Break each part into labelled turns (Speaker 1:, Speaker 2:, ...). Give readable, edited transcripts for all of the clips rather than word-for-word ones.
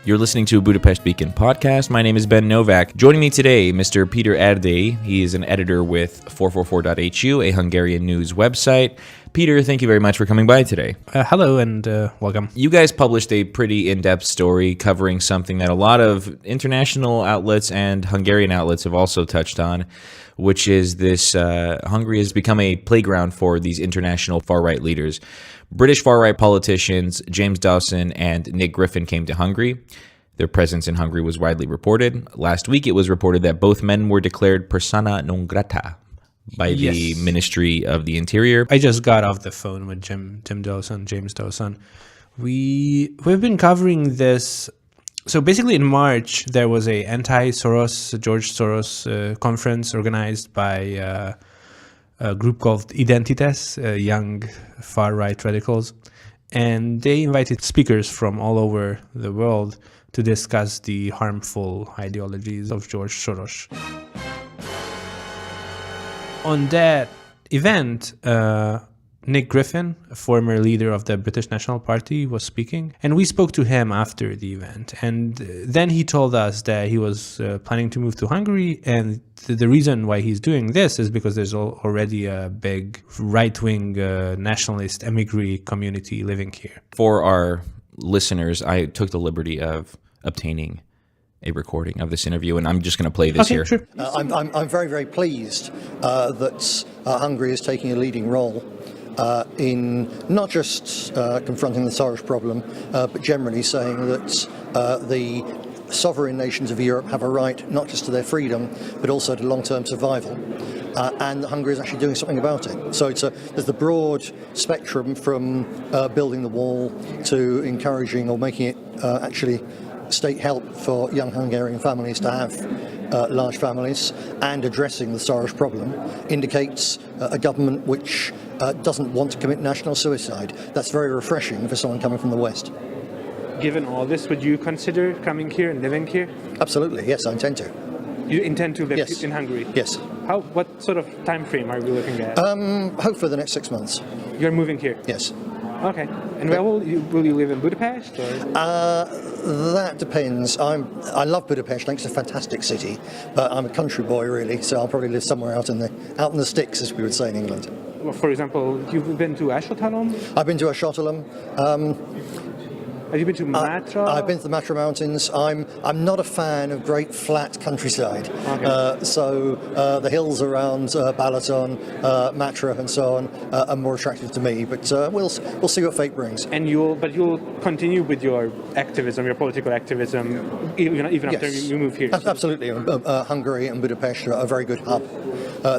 Speaker 1: You're listening to a Budapest Beacon podcast. My name is Ben Novak. Joining me today, Mr. Peter Erdély. He is an editor with 444.hu, a Hungarian news website. Peter, thank you very much for coming by today.
Speaker 2: Hello and welcome.
Speaker 1: You guys published a pretty in-depth story covering something that a lot of international outlets and Hungarian outlets have also touched on, which is this Hungary has become a playground for these international far-right leaders. British far-right politicians James Dowson and Nick Griffin came to Hungary. Their presence in Hungary was widely reported. Last week, it was reported that both men were declared persona non grata by the Ministry of the Interior.
Speaker 2: I just got off the phone with James Dowson. We've been covering this. So basically in March, there was a George Soros conference organized by a group called Identitas, young far-right radicals. And they invited speakers from all over the world to discuss the harmful ideologies of George Soros. On that event, Nick Griffin, a former leader of the British National Party, was speaking. And we spoke to him after the event. And then he told us that he was planning to move to Hungary. And the reason why he's doing this is because there's already a big right-wing nationalist emigre community living here.
Speaker 1: For our listeners, I took the liberty of obtaining a recording of this interview, and I'm just going to play this here.
Speaker 2: Sure.
Speaker 3: I'm very, very pleased that Hungary is taking a leading role in not just confronting the Soros problem, but generally saying that the sovereign nations of Europe have a right not just to their freedom, but also to long-term survival. And Hungary is actually doing something about it. So there's the broad spectrum from building the wall to encouraging or making it actually state help for young Hungarian families to have large families, and addressing the Soros problem indicates a government which doesn't want to commit national suicide. That's very refreshing for someone coming from the West.
Speaker 4: Given all this, would you consider coming here and living here?
Speaker 3: Absolutely, yes, I intend to.
Speaker 4: You intend to live in Hungary?
Speaker 3: Yes.
Speaker 4: What sort of time frame are we looking at?
Speaker 3: Hopefully the next 6 months.
Speaker 4: You're moving here?
Speaker 3: Yes.
Speaker 4: Okay. And where will you live in Budapest? Or?
Speaker 3: That depends. I love Budapest. I think it's a fantastic city, but I'm a country boy really, so I'll probably live somewhere out in the sticks, as we would say in England.
Speaker 4: Well, for example, you've been to Ashotalom?
Speaker 3: I've been to Ashotalom.
Speaker 4: Have you been to Matra?
Speaker 3: I've been to the Matra Mountains. I'm not a fan of great flat countryside.
Speaker 4: Okay.
Speaker 3: So the hills around Balaton, Matra, and so on are more attractive to me. But we'll see what fate brings.
Speaker 4: And you'll continue with your activism, your political activism, even after you move here.
Speaker 3: Absolutely. Hungary and Budapest are a very good hub.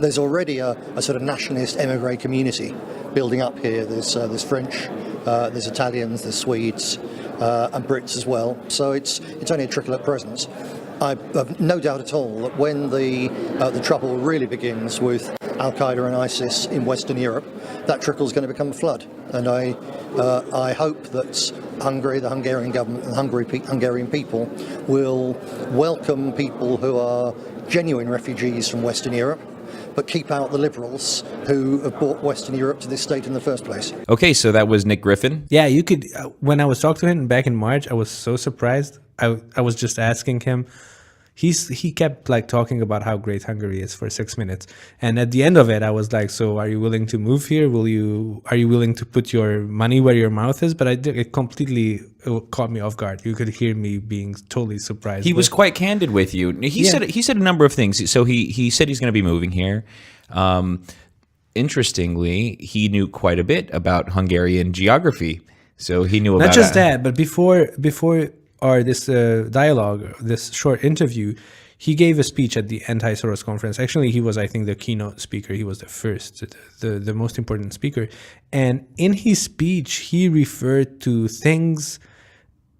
Speaker 3: There's already a sort of nationalist emigre community building up here. There's French, there's Italians, there's Swedes. And Brits as well, so it's only a trickle at present. I've no doubt at all that when the trouble really begins with Al-Qaeda and ISIS in Western Europe, that trickle is going to become a flood. And I hope that Hungary, the Hungarian government, and Hungarian people will welcome people who are genuine refugees from Western Europe, but keep out the liberals who have brought Western Europe to this state in the first place.
Speaker 1: Okay, so that was Nick Griffin.
Speaker 2: Yeah, you could. When I was talking to him back in March, I was so surprised. I was just asking him. He kept talking about how great Hungary is for 6 minutes, and at the end of it, I was like, "So, are you willing to move here? Are you willing to put your money where your mouth is?" But it completely caught me off guard. You could hear me being totally surprised.
Speaker 1: He was quite candid with you. He said a number of things. So he said he's going to be moving here. Interestingly, he knew quite a bit about Hungarian geography. So he knew about
Speaker 2: not just that, but before this dialogue, this short interview, he gave a speech at the anti-Soros conference. Actually, he was, I think, the keynote speaker. He was the first, the most important speaker. And in his speech, he referred to things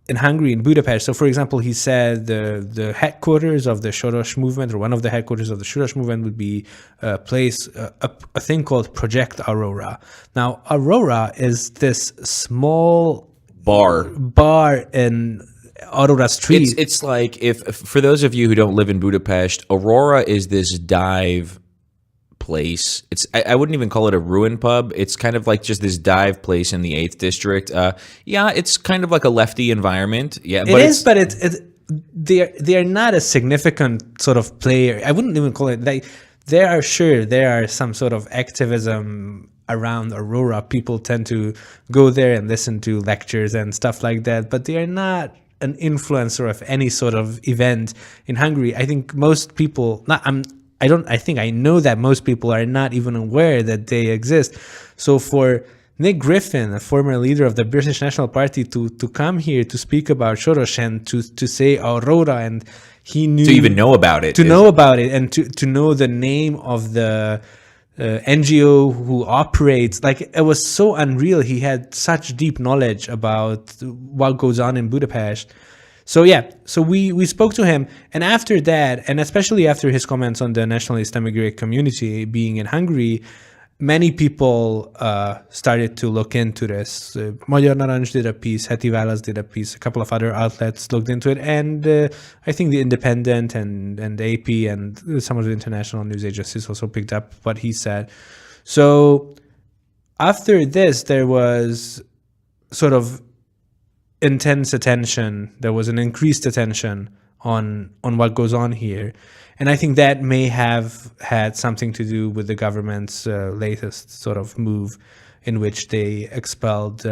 Speaker 2: in Hungary, in Budapest. So, for example, he said the headquarters of the Soros movement, or one of the headquarters of the Soros movement, would be a thing called Project Aurora. Now, Aurora is this small bar in Aurora Street.
Speaker 1: It's like, if for those of you who don't live in Budapest, Aurora is this dive place. I wouldn't even call it a ruin pub. It's kind of like just this dive place in the 8th district. Yeah, it's kind of like a lefty environment. Yeah,
Speaker 2: It is, but they are not a significant sort of player. I wouldn't even call it like there are some sort of activism around Aurora. People tend to go there and listen to lectures and stuff like that, but they are not an influencer of any sort of event in Hungary. I think most people I know that most people are not even aware that they exist. So for Nick Griffin, a former leader of the British National Party, to come here to speak about Soros and to say Aurora, and he knew
Speaker 1: to even know about it,
Speaker 2: and to know the name of the NGO who operates, like, it was so unreal. He had such deep knowledge about what goes on in Budapest. So we spoke to him, and after that, and especially after his comments on the nationalist immigrant community being in Hungary, many people started to look into this. Magyar Narancs did a piece, Heti Válasz did a piece, a couple of other outlets looked into it, and I think The Independent and AP and some of the international news agencies also picked up what he said. So after this, there was sort of intense attention. There was an increased attention on what goes on here. And I think that may have had something to do with the government's latest sort of move, in which they expelled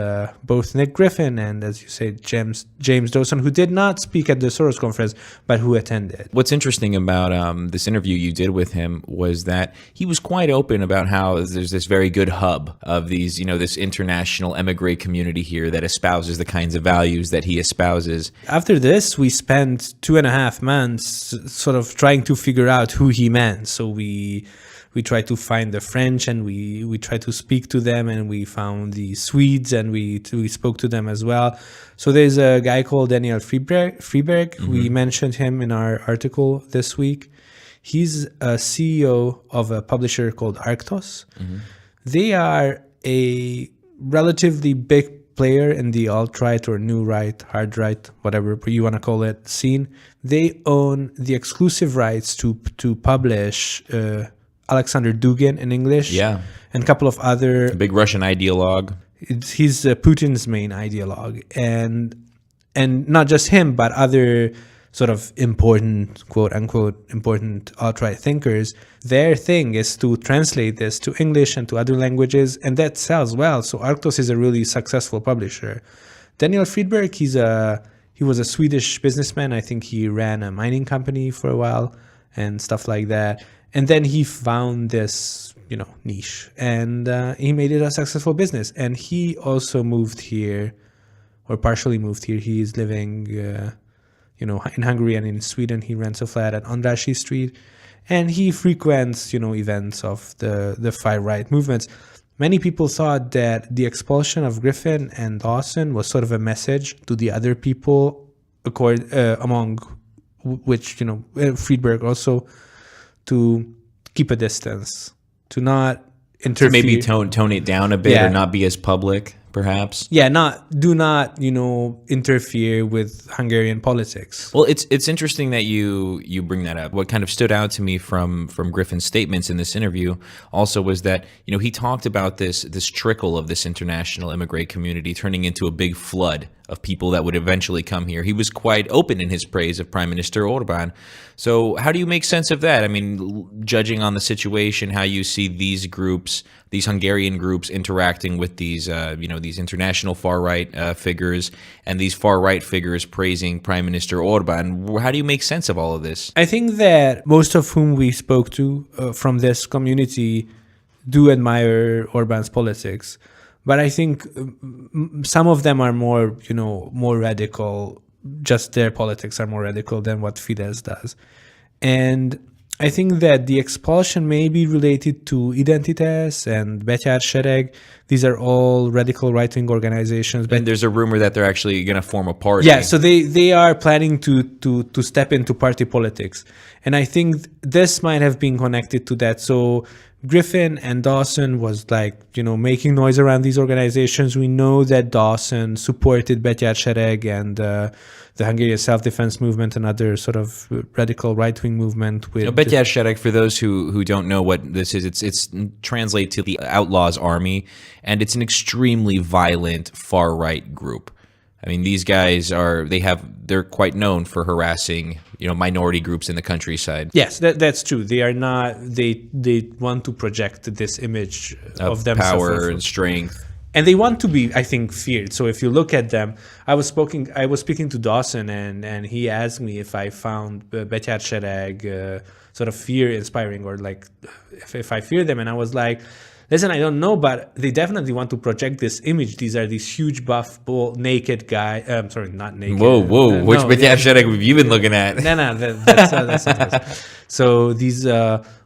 Speaker 2: both Nick Griffin and, as you say, James Dowson, who did not speak at the Soros conference, but who attended.
Speaker 1: What's interesting about this interview you did with him was that he was quite open about how there's this very good hub of these, this international emigre community here that espouses the kinds of values that he espouses.
Speaker 2: After this, we spent 2.5 months sort of trying to figure out who he meant. So we tried to find the French, and we tried to speak to them, and we found the Swedes, and we spoke to them as well. So there's a guy called Daniel Friberg. Mm-hmm. We mentioned him in our article this week. He's a CEO of a publisher called Arctos. Mm-hmm. They are a relatively big player in the alt-right or new right, hard right, whatever you want to call it, scene. They own the exclusive rights to publish Alexander Dugin in English, and a couple of other...
Speaker 1: A big Russian ideologue.
Speaker 2: He's Putin's main ideologue. And not just him, but other sort of important, quote-unquote, important alt-right thinkers. Their thing is to translate this to English and to other languages, and that sells well. So Arctos is a really successful publisher. Daniel Friedberg, he was a Swedish businessman. I think he ran a mining company for a while and stuff like that. And then he found this, niche, and he made it a successful business. And he also moved here, or partially moved here. He's living, in Hungary and in Sweden. He rents a flat at Andrássy Street, and he frequents, events of the far right movements. Many people thought that the expulsion of Griffin and Dawson was sort of a message to the other people, among which, Friedberg also, to keep a distance, to not interfere.
Speaker 1: To maybe tone it down a bit, or not be as public, perhaps.
Speaker 2: Yeah, do not interfere with Hungarian politics.
Speaker 1: Well, it's interesting that you bring that up. What kind of stood out to me from Griffin's statements in this interview also was that he talked about this trickle of this international immigrant community turning into a big flood of people that would eventually come here. He was quite open in his praise of Prime Minister Orbán. So how do you make sense of that? I mean, judging on the situation, how you see these groups, these Hungarian groups interacting with these, these international far-right figures, and these far-right figures praising Prime Minister Orbán. How do you make sense of all of this?
Speaker 2: I think that most of whom we spoke to from this community do admire Orbán's politics. But I think some of them are more radical. Just their politics are more radical than what Fidesz does. And I think that the expulsion may be related to Identitas and Betyár Sereg. These are all radical right-wing organizations.
Speaker 1: And there's a rumor that they're actually going to form a party.
Speaker 2: Yeah, so they are planning to step into party politics. And I think this might have been connected to that. So Griffin and Dawson was like, making noise around these organizations. We know that Dawson supported Betyár Sereg and the Hungarian self-defense movement, another sort of radical right-wing movement. With
Speaker 1: Betyár Sereg, for those who don't know what this is, it's translate to the Outlaws Army, and it's an extremely violent far-right group. I mean, these guys they're quite known for harassing, minority groups in the countryside.
Speaker 2: Yes, that's true. They are not. They want to project this image of themselves,
Speaker 1: power and strength,
Speaker 2: and they want to be, I think, feared. So if you look at them, I was speaking to Dawson, and he asked me if I found Betyár Sereg sort of fear-inspiring, or like if I fear them, and I was like, listen, I don't know, but they definitely want to project this image. These are these huge, buff, naked guy. Sorry, not naked.
Speaker 1: Whoa! Which Betyár Sereg have you been looking at?
Speaker 2: No, that's not this. So these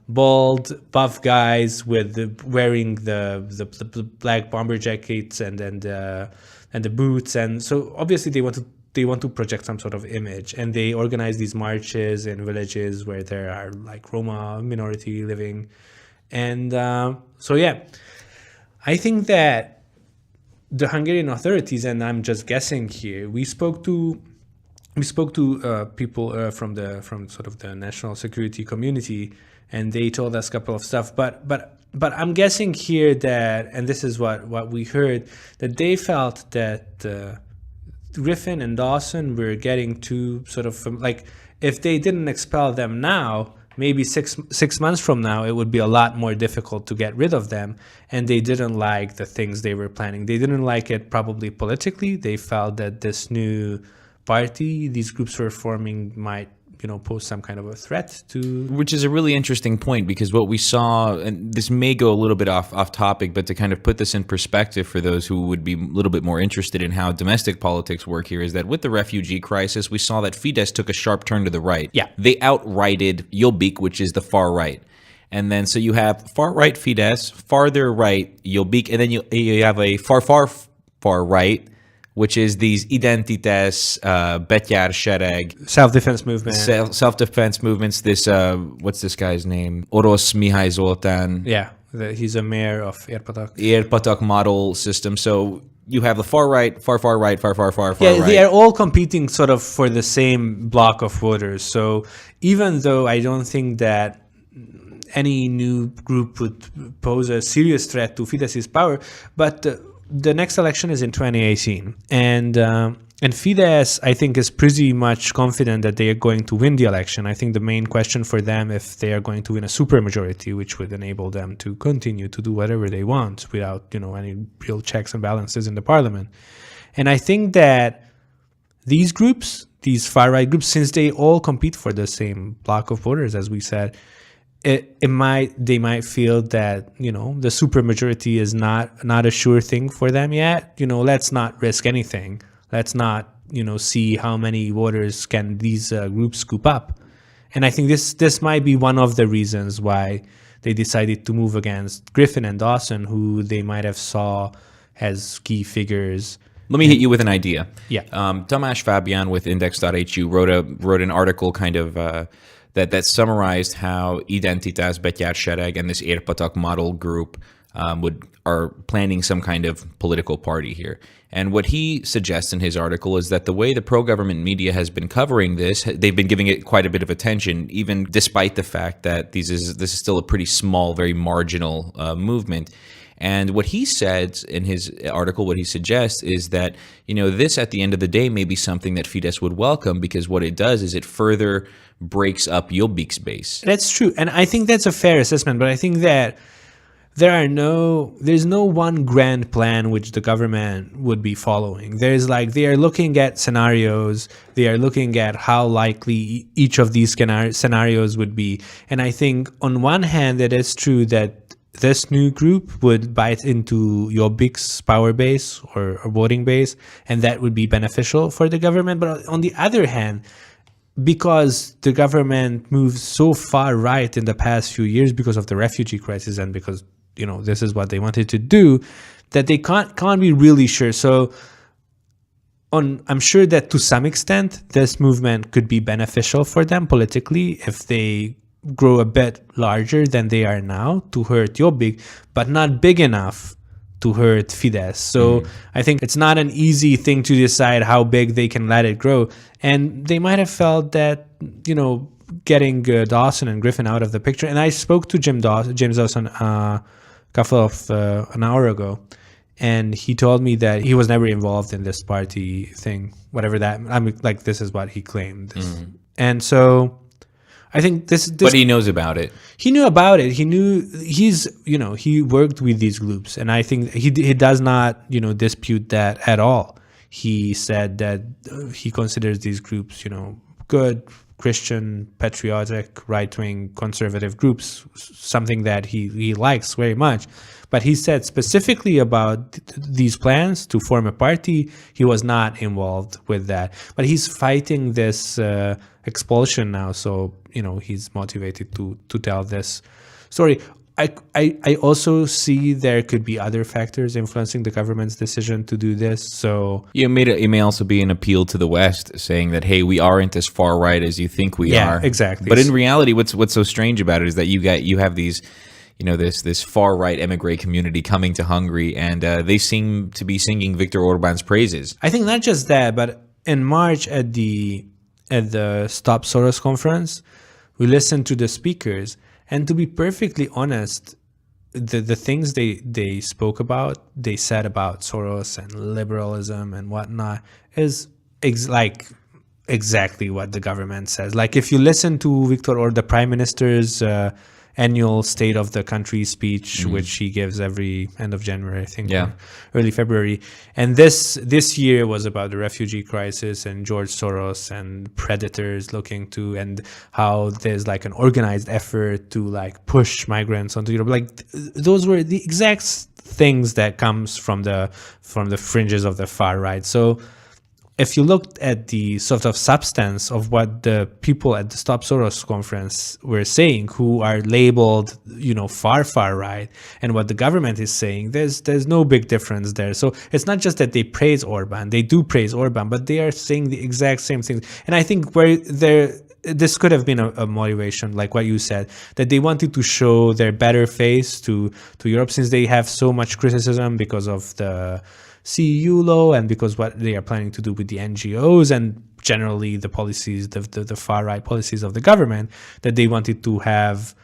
Speaker 2: bald, buff guys wearing the black bomber jackets and the boots, and so obviously they want to project some sort of image, and they organize these marches in villages where there are like Roma minority living. And so, yeah, I think that the Hungarian authorities, and I'm just guessing here, we spoke to people from sort of the national security community, and they told us a couple of stuff. But I'm guessing here that, and this is what we heard, that they felt that Griffin and Dawson were getting too sort of like, if they didn't expel them now, maybe six months from now, it would be a lot more difficult to get rid of them. And they didn't like the things they were planning. They didn't like it probably politically. They felt that this new party these groups were forming might, pose some kind of a threat to...
Speaker 1: Which is a really interesting point, because what we saw, and this may go a little bit off topic, but to kind of put this in perspective for those who would be a little bit more interested in how domestic politics work here, is that with the refugee crisis, we saw that Fidesz took a sharp turn to the right.
Speaker 2: Yeah.
Speaker 1: They outrighted Jobbik, which is the far right. And then so you have far right Fidesz, farther right Jobbik, and then you have a far right, which is these Identitas, Betyár Sereg,
Speaker 2: self-defense movement.
Speaker 1: Self-defense movements. This, what's this guy's name? Orosz Mihály Zoltán.
Speaker 2: Yeah, he's a mayor of Érpatak.
Speaker 1: Érpatak model system. So you have the far right, far right.
Speaker 2: Yeah, they are all competing sort of for the same block of voters. So even though I don't think that any new group would pose a serious threat to Fidesz's power, but the next election is in 2018, and Fidesz, I think, is pretty much confident that they are going to win the election. I think the main question for them, if they are going to win a supermajority, which would enable them to continue to do whatever they want without, any real checks and balances in the parliament. And I think that these groups, these far-right groups, since they all compete for the same block of voters, as we said, they might feel that, the supermajority is not a sure thing for them yet. Let's not risk anything. Let's not, see how many voters can these groups scoop up. And I think this might be one of the reasons why they decided to move against Griffin and Dawson, who they might have saw as key figures.
Speaker 1: Let me hit you with an idea.
Speaker 2: Yeah.
Speaker 1: Tamás Fabian with Index.hu wrote an article kind of that summarized how Identitas, Betyár Sereg, and this Érpatak model group are planning some kind of political party here. And what he suggests in his article is that the way the pro-government media has been covering this, they've been giving it quite a bit of attention, even despite the fact that this is still a pretty small, very marginal movement. And what he said in his article, what he suggests is that, this at the end of the day may be something that Fidesz would welcome, because what it does is it further breaks up Jobbik's base.
Speaker 2: That's true. And I think that's a fair assessment, but I think that there's no one grand plan which the government would be following. They are looking at scenarios, they are looking at how likely each of these scenarios would be. And I think on one hand, it is true that this new group would bite into Jobbik's power base or voting base, and that would be beneficial for the government. But on the other hand, because the government moved so far right in the past few years because of the refugee crisis and because, this is what they wanted to do, that they can't be really sure. So I'm sure that to some extent, this movement could be beneficial for them politically if they grow a bit larger than they are now to hurt Jobbik, but not big enough to hurt Fidesz. So I think it's not an easy thing to decide how big they can let it grow. And they might have felt that, getting Dawson and Griffin out of the picture. And I spoke to James Dawson a couple of an hour ago, and he told me that he was never involved in this party thing, whatever that. This is what he claimed. And so I think this.
Speaker 1: But he knows about it.
Speaker 2: He knew about it. He worked with these groups, and I think he does not, dispute that at all. He said that he considers these groups, good, Christian, patriotic, right-wing, conservative groups, something that he likes very much. But he said specifically about these plans to form a party, he was not involved with that. But he's fighting this expulsion now, so he's motivated to tell this story. I also see there could be other factors influencing the government's decision to do this. So
Speaker 1: it may also be an appeal to the West, saying that, hey, we aren't as far right as you think we are.
Speaker 2: Yeah, exactly.
Speaker 1: But in reality, what's so strange about it is that you have these, this far right emigre community coming to Hungary, and they seem to be singing Viktor Orbán's praises.
Speaker 2: I think not just that, but in March at the Stop Soros conference, we listened to the speakers. And to be perfectly honest, the things they spoke about, they said about Soros and liberalism and whatnot, is exactly what the government says. Like if you listen to Viktor or the Prime Minister's annual State of the Country speech, which he gives every end of January, I think, or early February. And this year was about the refugee crisis and George Soros and predators looking to, and how there's like an organized effort to like push migrants onto Europe. Like those were the exact things that comes from the fringes of the far right. So if you looked at the sort of substance of what the people at the Stop Soros conference were saying, who are labeled, far right, and what the government is saying, there's no big difference there. So it's not just that they praise Orbán, they do praise Orbán, but they are saying the exact same things. And I think this could have been a motivation, like what you said, that they wanted to show their better face to Europe, since they have so much criticism because of the CEU law and because what they are planning to do with the NGOs and generally the policies, the far right policies of the government, that they wanted to have.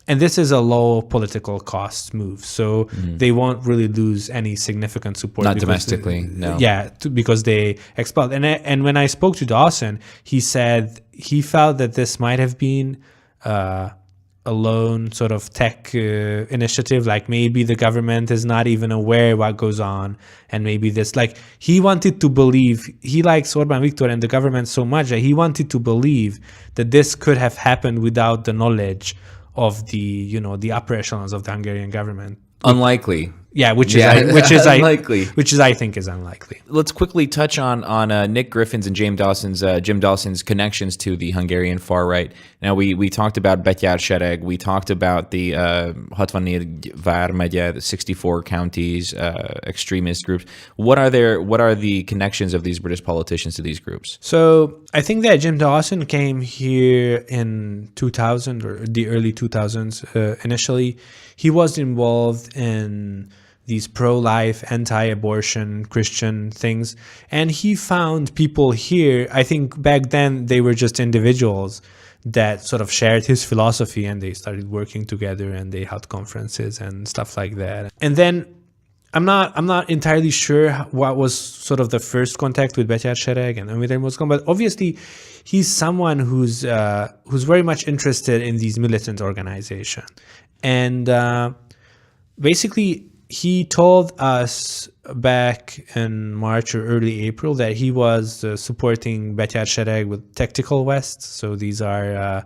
Speaker 2: And this is a low political cost move, so they won't really lose any significant support.
Speaker 1: Not domestically, no.
Speaker 2: Yeah, because they expelled. And when I spoke to Dawson, he said he felt that this might have been a lone sort of tech initiative, like maybe the government is not even aware what goes on, and maybe this, like, he wanted to believe, he likes Orbán Viktor and the government so much that he wanted to believe that this could have happened without the knowledge of the upper echelons of the Hungarian government.
Speaker 1: Unlikely.
Speaker 2: Yeah, which is
Speaker 1: unlikely.
Speaker 2: Which I think is unlikely.
Speaker 1: Let's quickly touch on Nick Griffin's and Jim Dawson's connections to the Hungarian far right. Now we talked about Betyár Sereg, we talked about the 64 vármegye, the 64 counties, extremist groups. What are the connections of these British politicians to these groups?
Speaker 2: So I think that Jim Dawson came here in 2000 or the early 2000s initially. He was involved in these pro-life, anti-abortion Christian things. And he found people here, I think back then they were just individuals that sort of shared his philosophy, and they started working together and they held conferences and stuff like that. And then I'm not entirely sure what was sort of the first contact with Betyár Sereg and Ömvér Mozgalom, but obviously he's someone who's very much interested in these militant organizations. And basically, he told us back in March or early April that he was supporting Betyár Sereg with tactical vests. So these are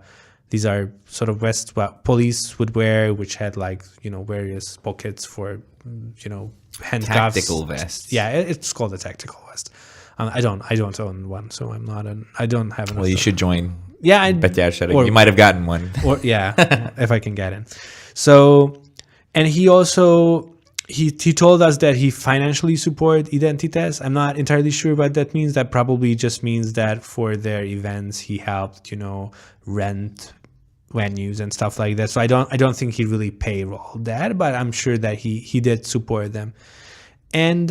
Speaker 2: sort of vests what police would wear, which had various pockets for handcuffs.
Speaker 1: Tactical vests.
Speaker 2: Yeah, it's called a tactical vest. I don't own one, so I don't have enough.
Speaker 1: Well, you should join.
Speaker 2: Yeah,
Speaker 1: Betyár Sereg. You might have gotten one.
Speaker 2: Or yeah, if I can get in. So, and he also. He told us that he financially support Identitas. I'm not entirely sure what that means. That probably just means that for their events, he helped, rent venues and stuff like that. So I don't think he really payrolled that, but I'm sure that he did support them. And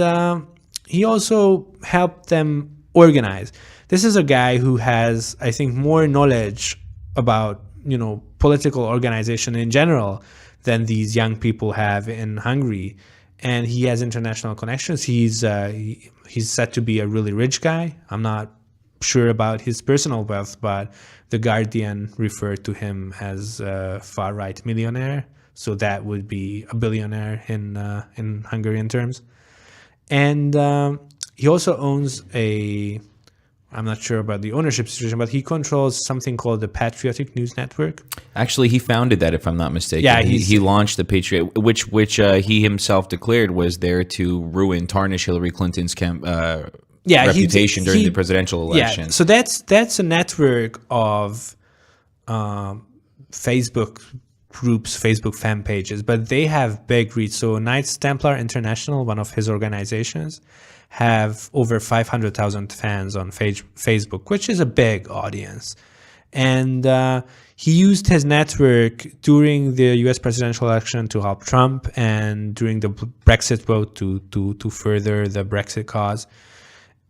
Speaker 2: he also helped them organize. This is a guy who has, I think, more knowledge about, political organization in general than these young people have in Hungary. And he has international connections. He's said to be a really rich guy. I'm not sure about his personal wealth, but The Guardian referred to him as a far-right millionaire. So that would be a billionaire in Hungarian terms. And he also owns I'm not sure about the ownership situation, but he controls something called the Patriotic News Network.
Speaker 1: Actually, he founded that, if I'm not mistaken.
Speaker 2: Yeah,
Speaker 1: he launched the Patriot, which he himself declared was there to tarnish Hillary Clinton's reputation during the presidential election.
Speaker 2: Yeah, so that's a network of Facebook groups, Facebook fan pages, but they have big reach. So Knights Templar International, one of his organizations, have over 500,000 fans on Facebook, which is a big audience. And he used his network during the U.S. presidential election to help Trump, and during the Brexit vote to further the Brexit cause.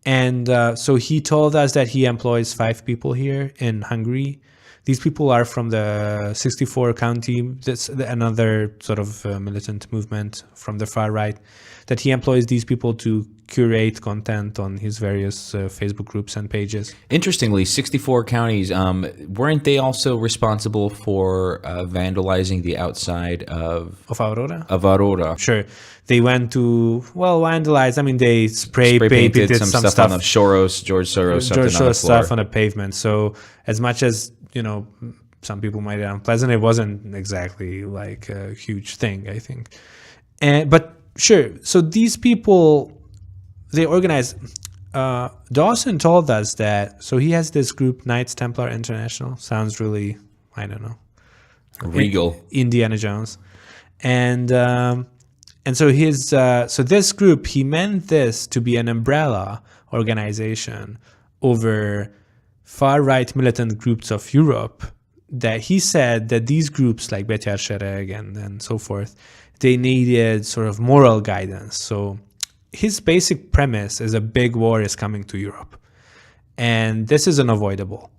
Speaker 2: And so he told us that he employs 5 people here in Hungary. These people are from the 64 county. That's another sort of militant movement from the far right, that he employs these people to curate content on his various Facebook groups and pages.
Speaker 1: Interestingly, 64 counties, weren't they also responsible for vandalizing the outside of
Speaker 2: Aurora?
Speaker 1: Of Aurora.
Speaker 2: Sure. They went to, vandalize. I mean, they spray painted some stuff
Speaker 1: on George Soros
Speaker 2: stuff on the pavement. So as much as, some people might be unpleasant, it wasn't exactly like a huge thing, I think. But sure. So these people, they organize. Dawson told us that. So he has this group, Knights Templar International. Sounds really, I don't know,
Speaker 1: regal,
Speaker 2: Indiana Jones, and so this group, he meant this to be an umbrella organization over far-right militant groups of Europe. That he said that these groups like Betyár Sereg and so forth, they needed sort of moral guidance. So his basic premise is a big war is coming to Europe, and this is unavoidable.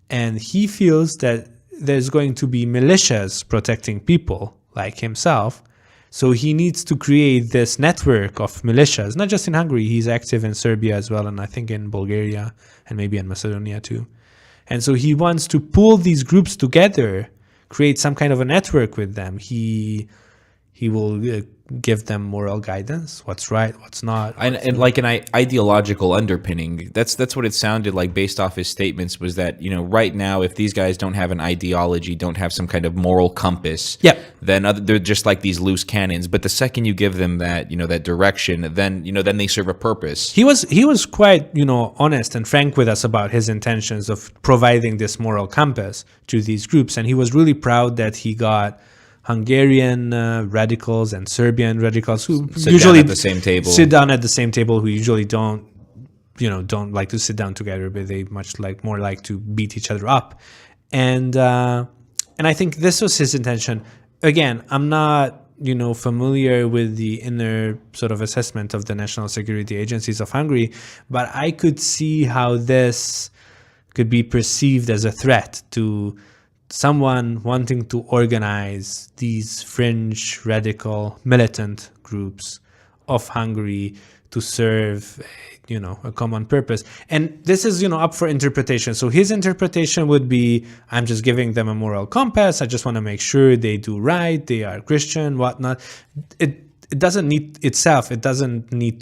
Speaker 2: And he feels that there's going to be militias protecting people like himself. So he needs to create this network of militias, not just in Hungary. He's active in Serbia as well, and I think in Bulgaria and maybe in Macedonia too. And so he wants to pull these groups together, create some kind of a network with them. He will give them moral guidance, what's right, what's not.
Speaker 1: And like an ideological underpinning. That's what it sounded like based off his statements, was that, right now, if these guys don't have an ideology, don't have some kind of moral compass, then they're just like these loose cannons. But the second you give them that, that direction, then they serve a purpose.
Speaker 2: He was quite, honest and frank with us about his intentions of providing this moral compass to these groups. And he was really proud that he got Hungarian radicals and Serbian radicals who usually sit down at the same table, who usually don't like to sit down together, but they more like to beat each other up. And I think this was his intention. Again, I'm not, familiar with the inner sort of assessment of the national security agencies of Hungary, but I could see how this could be perceived as a threat to someone wanting to organize these fringe, radical, militant groups of Hungary to serve, a common purpose. And this is, up for interpretation. So his interpretation would be, I'm just giving them a moral compass. I just want to make sure they do right. They are Christian, whatnot. It doesn't need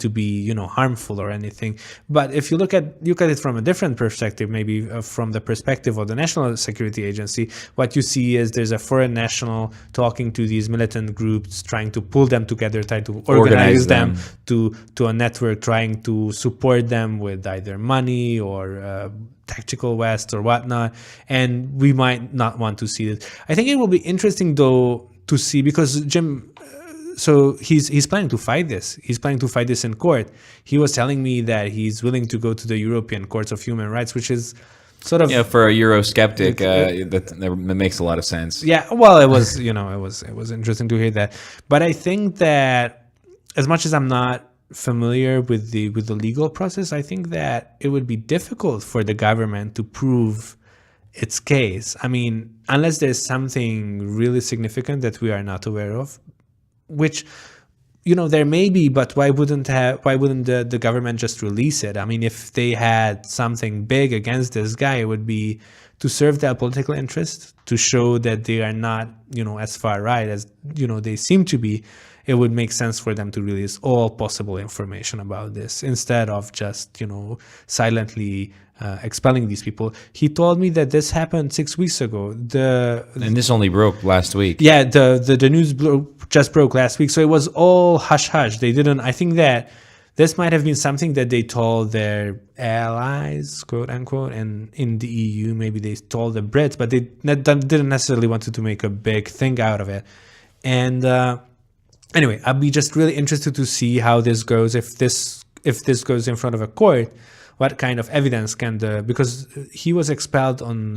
Speaker 2: to be, harmful or anything. But if you look at it from a different perspective, maybe from the perspective of the National Security Agency, what you see is there's a foreign national talking to these militant groups, trying to pull them together, trying to organize them to a network, trying to support them with either money or tactical West or whatnot. And we might not want to see it. I think it will be interesting, though, to see, because Jim... So he's planning to fight this. He's planning to fight this in court. He was telling me that he's willing to go to the European Courts of Human Rights, which is sort of.
Speaker 1: Yeah, for a Eurosceptic, that makes a lot of sense.
Speaker 2: Yeah, well, it was, it was interesting to hear that. But I think that as much as I'm not familiar with the legal process, I think that it would be difficult for the government to prove its case. I mean, unless there's something really significant that we are not aware of, which there may be, but why wouldn't the government just release it? I mean, if they had something big against this guy, it would be to serve their political interest, to show that they are not, as far right as, they seem to be. It would make sense for them to release all possible information about this instead of just, silently expelling these people. He told me that this happened 6 weeks ago.
Speaker 1: And this only broke last week.
Speaker 2: Yeah, the news just broke last week, so it was all hush hush. They didn't. I think that this might have been something that they told their allies, quote unquote, and in the EU, maybe they told the Brits, but they didn't necessarily wanted to make a big thing out of it. And anyway, I'd be just really interested to see how this goes. If this goes in front of a court, what kind of evidence because he was expelled on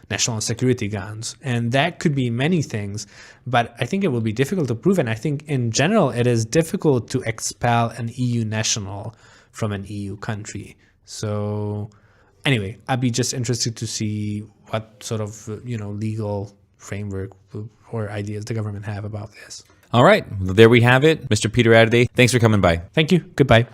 Speaker 2: national security grounds, and that could be many things, but I think it will be difficult to prove, and I think in general it is difficult to expel an EU national from an EU country. So anyway, I'd be just interested to see what sort of legal framework or ideas the government have about this.
Speaker 1: All right, well, there we have it. Mr. Peter Adade, thanks for coming by.
Speaker 2: Thank you. Goodbye.